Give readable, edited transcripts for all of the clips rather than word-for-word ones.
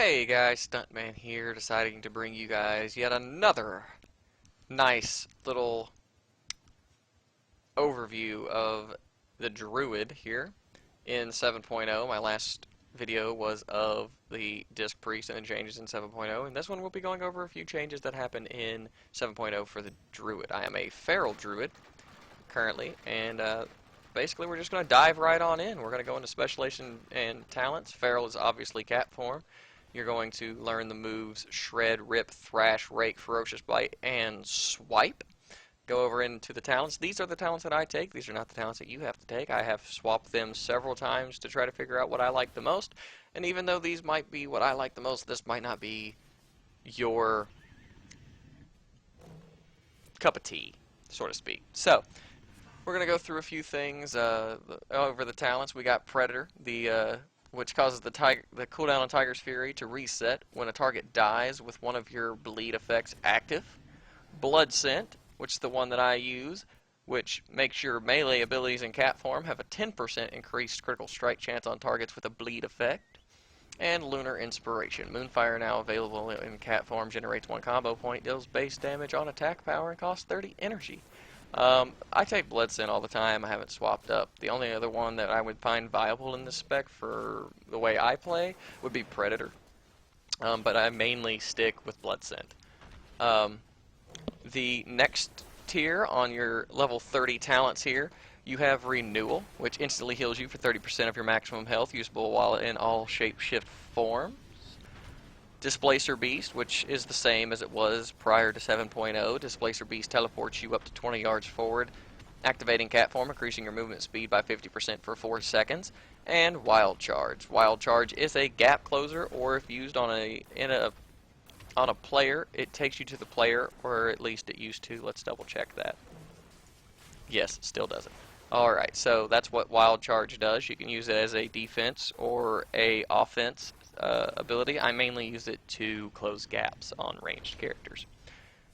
Hey guys, Stuntman here, deciding to bring you guys yet another nice little overview of the druid here in 7.0. My last video was of the disc priest and the changes in 7.0, and this one we'll be going over a few changes that happen in 7.0 for the druid. I am a feral druid currently, and basically we're just going to dive right on in. We're going to go into specialization and talents. Feral is obviously cat form. You're going to learn the moves Shred, Rip, Thrash, Rake, Ferocious Bite, and Swipe. Go over into the talents. These are the talents that I take. These are not the talents that you have to take. I have swapped them several times to try to figure out what I like the most. And even though these might be what I like the most, this might not be your cup of tea, so to speak. So, we're going to go through a few things over the talents. We got Predator, which causes the cooldown on Tiger's Fury to reset when a target dies with one of your bleed effects active. Blood Scent, which is the one that I use, which makes your melee abilities in cat form have a 10% increased critical strike chance on targets with a bleed effect. And Lunar Inspiration. Moonfire, now available in cat form, generates 1 combo point, deals base damage on attack power, and costs 30 energy. I take Blood Scent all the time. I haven't swapped up. The only other one that I would find viable in this spec for the way I play would be Predator. But I mainly stick with Blood Scent. The next tier on your level 30 talents here, you have Renewal, which instantly heals you for 30% of your maximum health, usable while in all shape-shift forms. Displacer Beast, which is the same as it was prior to 7.0. Displacer Beast teleports you up to 20 yards forward, activating cat form, increasing your movement speed by 50% for 4 seconds. And Wild Charge. Wild Charge is a gap closer, or if used on a player, it takes you to the player, or at least it used to. Let's double check that. Yes, it still does it. Alright, so that's what Wild Charge does. You can use it as a defense or a offense ability. I mainly use it to close gaps on ranged characters.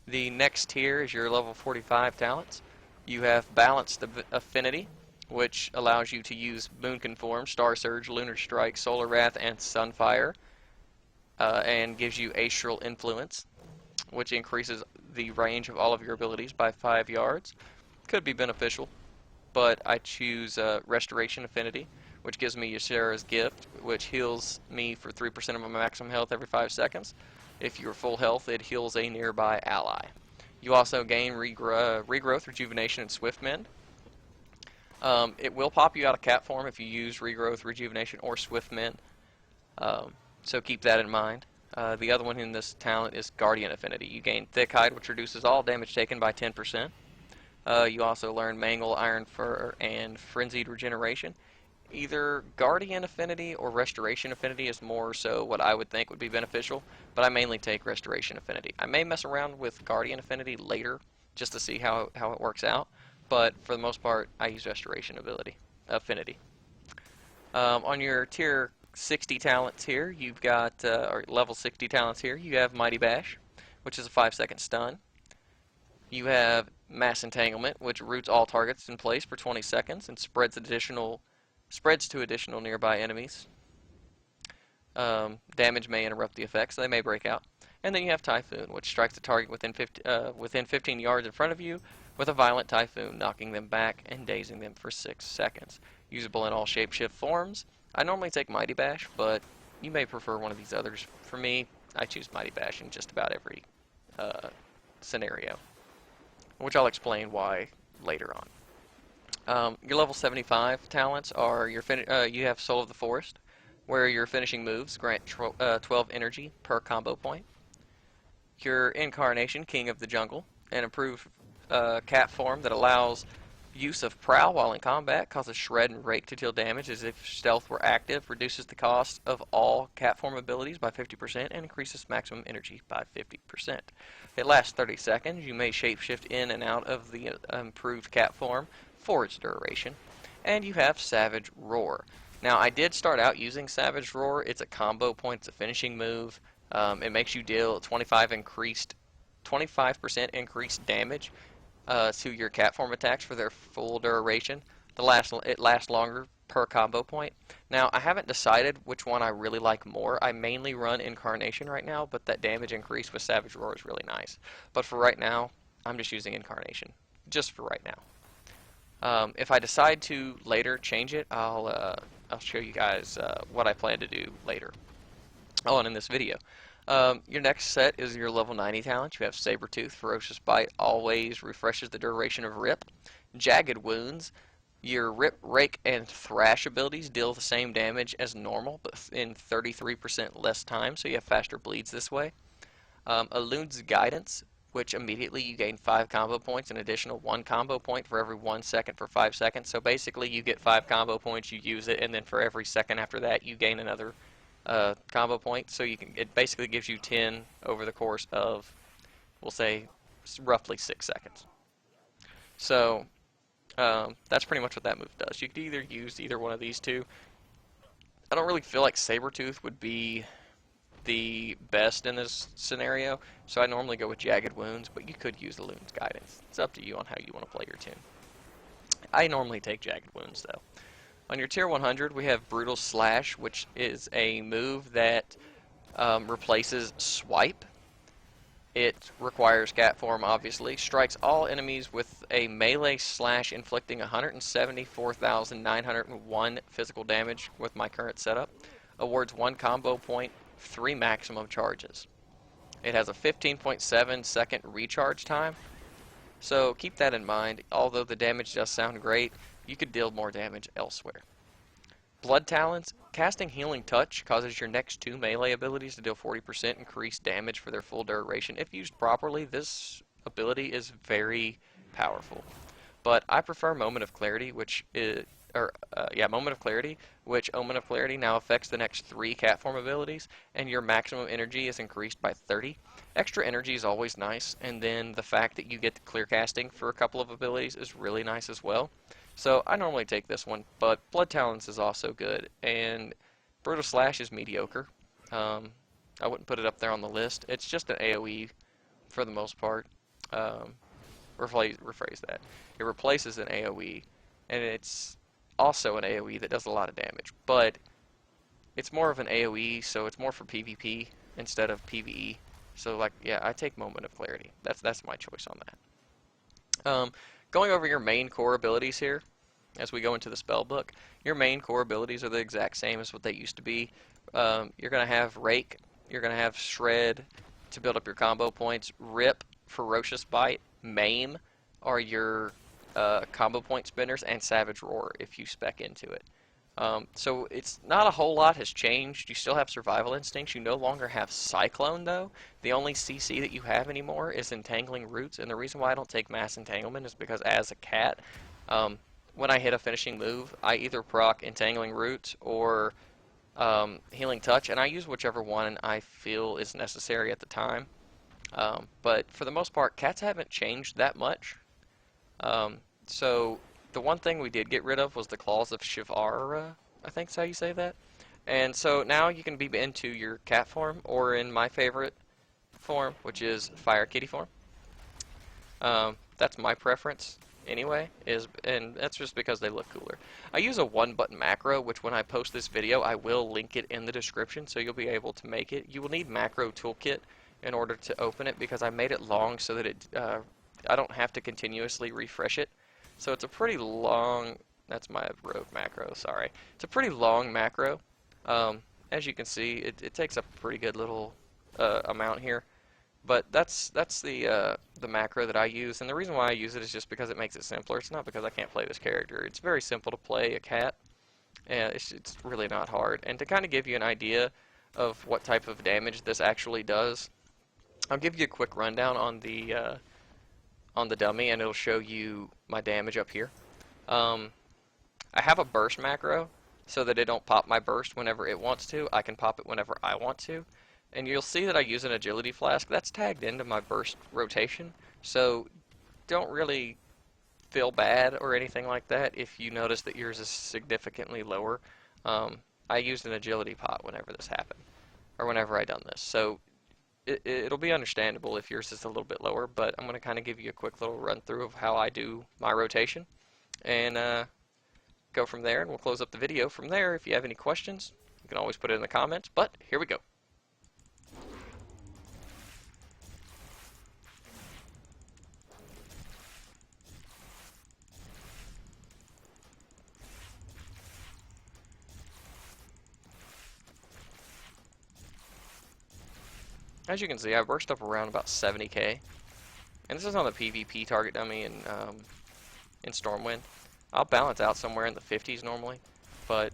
The next tier is your level 45 talents. You have Balanced Affinity, which allows you to use Moon Conform, Star Surge, Lunar Strike, Solar Wrath, and Sunfire, and gives you Astral Influence, which increases the range of all of your abilities by 5 yards. Could be beneficial, but I choose Restoration Affinity, which gives me Ysera's Gift, which heals me for 3% of my maximum health every 5 seconds. If you're full health, it heals a nearby ally. You also gain Regrowth, Rejuvenation, and Swift Mend. It will pop you out of cat form if you use Regrowth, Rejuvenation, or Swift Mend, so keep that in mind. The other one in this talent is Guardian Affinity. You gain Thick Hide, which reduces all damage taken by 10%. You also learn Mangle, Iron Fur, and Frenzied Regeneration. Either Guardian Affinity or Restoration Affinity is more so what I would think would be beneficial, but I mainly take Restoration Affinity. I may mess around with Guardian Affinity later just to see how it works out, but for the most part, I use Restoration Affinity. On your tier 60 talents here, you've got, or level 60 talents here, you have Mighty Bash, which is a 5-second stun. You have Mass Entanglement, which roots all targets in place for 20 seconds and spreads to additional nearby enemies. Damage may interrupt the effects, so they may break out. And then you have Typhoon, which strikes the target within 15 yards in front of you with a violent Typhoon, knocking them back and dazing them for 6 seconds. Usable in all shapeshift forms. I normally take Mighty Bash, but you may prefer one of these others. For me, I choose Mighty Bash in just about every scenario, which I'll explain why later on. Your level 75 talents are you have Soul of the Forest, where your finishing moves grant 12 energy per combo point. Your Incarnation, King of the Jungle, an improved cat form that allows use of Prowl while in combat, causes Shred and Rake to deal damage as if Stealth were active, reduces the cost of all cat form abilities by 50%, and increases maximum energy by 50%. It lasts 30 seconds. You may shapeshift in and out of the improved cat form for its duration. And you have Savage Roar. Now, I did start out using Savage Roar. It's a combo point. It's a finishing move. It makes you deal 25% increased damage to your cat form attacks for their full duration. It lasts longer per combo point. Now, I haven't decided which one I really like more. I mainly run Incarnation right now, but that damage increase with Savage Roar is really nice. But for right now, I'm just using Incarnation, just for right now. If I decide to later change it, I'll show you guys what I plan to do later on in this video. Your next set is your level 90 talent. You have Sabretooth, Ferocious Bite, always refreshes the duration of Rip. Jagged Wounds. Your Rip, Rake, and Thrash abilities deal the same damage as normal, but in 33% less time, so you have faster bleeds this way. Elun's Guidance, which immediately you gain 5 combo points, an additional 1 combo point for every 1 second for 5 seconds. So basically you get 5 combo points, you use it, and then for every second after that you gain another combo point. So it basically gives you 10 over the course of, we'll say, roughly 6 seconds. So that's pretty much what that move does. You could either use either one of these two. I don't really feel like Sabretooth would be the best in this scenario, so I normally go with Jagged Wounds, but you could use Elun's Guidance. It's up to you on how you want to play your tune. I normally take Jagged Wounds, though. On your tier 100, we have Brutal Slash, which is a move that replaces Swipe. It requires cat form, obviously. Strikes all enemies with a melee slash, inflicting 174,901 physical damage with my current setup. Awards 1 combo point, 3 maximum charges. It has a 15.7 second recharge time. So keep that in mind. Although the damage does sound great, you could deal more damage elsewhere. Blood Talons. Casting Healing Touch causes your next 2 melee abilities to deal 40% increased damage for their full duration. If used properly, this ability is very powerful. But I prefer Moment of Clarity, which is, Moment of Clarity, which Omen of Clarity now affects the next 3 cat form abilities, and your maximum energy is increased by 30. Extra energy is always nice, and then the fact that you get the clear casting for a couple of abilities is really nice as well. So I normally take this one, but Blood Talons is also good, and Brutal Slash is mediocre. I wouldn't put it up there on the list. It's just an AoE for the most part. Rephrase that. It replaces an AoE, and it's also an AoE that does a lot of damage, but it's more of an AoE, so it's more for PvP instead of PvE. So, like, yeah, I take Moment of Clarity. That's my choice on that. Going over your main core abilities here, as we go into the spell book, your main core abilities are the exact same as what they used to be. You're going to have Rake, you're going to have Shred to build up your combo points, Rip, Ferocious Bite, Maim are your combo point spinners, and Savage Roar if you spec into it. So it's not a whole lot has changed. You still have Survival Instincts. You no longer have Cyclone, though. The only CC that you have anymore is Entangling Roots, and the reason why I don't take Mass Entanglement is because as a cat, when I hit a finishing move, I either proc Entangling Roots or Healing Touch, and I use whichever one I feel is necessary at the time. But for the most part, cats haven't changed that much. So the one thing we did get rid of was the Claws of Shivara, I think is how you say that. And so now you can be into your cat form, or in my favorite form, which is Fire Kitty form. That's my preference anyway, and that's just because they look cooler. I use a 1-button macro, which when I post this video, I will link it in the description, so you'll be able to make it. You will need Macro Toolkit in order to open it, because I made it long so that I don't have to continuously refresh it. So it's a pretty long, that's my rogue macro, sorry. It's a pretty long macro. As you can see, it takes up a pretty good little amount here. But that's the macro that I use, and the reason why I use it is just because it makes it simpler. It's not because I can't play this character. It's very simple to play a cat, and it's really not hard. And to kind of give you an idea of what type of damage this actually does, I'll give you a quick rundown on the dummy, and it'll show you my damage up here. I have a burst macro so that it don't pop my burst whenever it wants to. I can pop it whenever I want to. And you'll see that I use an agility flask. That's tagged into my burst rotation, so don't really feel bad or anything like that if you notice that yours is significantly lower. I used an agility pot whenever this happened, or whenever I done this. So it'll be understandable if yours is a little bit lower, but I'm going to kind of give you a quick little run through of how I do my rotation. And go from there, and we'll close up the video from there. If you have any questions, you can always put it in the comments, but here we go. As you can see, I burst up around about 70k, and this is on the PvP target dummy in Stormwind. I'll balance out somewhere in the 50s normally, but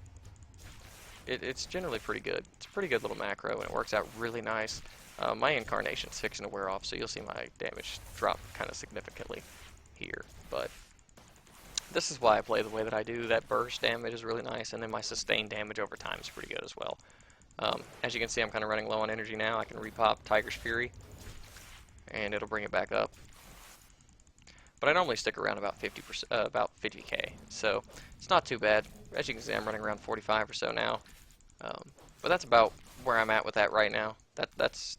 it's generally pretty good. It's a pretty good little macro, and it works out really nice. My incarnation's fixing to wear off, so you'll see my damage drop kind of significantly here, but this is why I play the way that I do. That burst damage is really nice, and then my sustained damage over time is pretty good as well. As you can see, I'm kind of running low on energy now. I can repop Tiger's Fury, and it'll bring it back up. But I normally stick around about 50k, so it's not too bad. As you can see, I'm running around 45 or so now. But that's about where I'm at with that right now. That's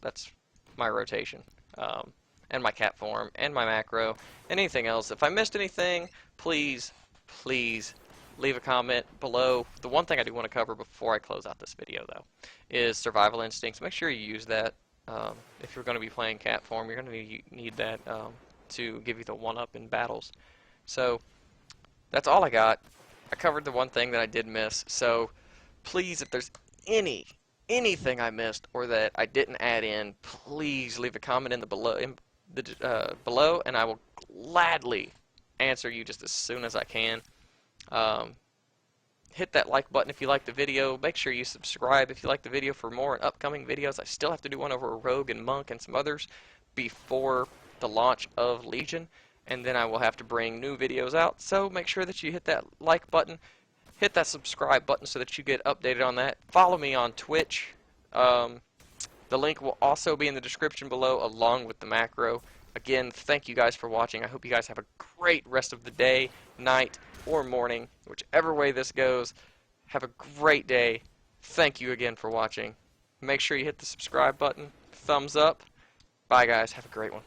my rotation, and my cat form, and my macro, and anything else. If I missed anything, please leave a comment below. The one thing I do want to cover before I close out this video, though, is survival instincts. Make sure you use that. If you're going to be playing cat form, you're going to need that to give you the one-up in battles. So that's all I got. I covered the one thing that I did miss. So please, if there's anything I missed or that I didn't add in, please leave a comment in the below, and I will gladly answer you just as soon as I can. Hit that like button if you like the video. Make sure you subscribe if you like the video for more upcoming videos. I still have to do one over a Rogue and Monk and some others before the launch of Legion, and then I will have to bring new videos out. So make sure that you hit that like button, hit that subscribe button so that you get updated on that. Follow me on Twitch. The link will also be in the description below along with the macro. Again, thank you guys for watching. I hope you guys have a great rest of the day, night, or morning, whichever way this goes. Have a great day. Thank you again for watching. Make sure you hit the subscribe button, thumbs up. Bye guys, have a great one.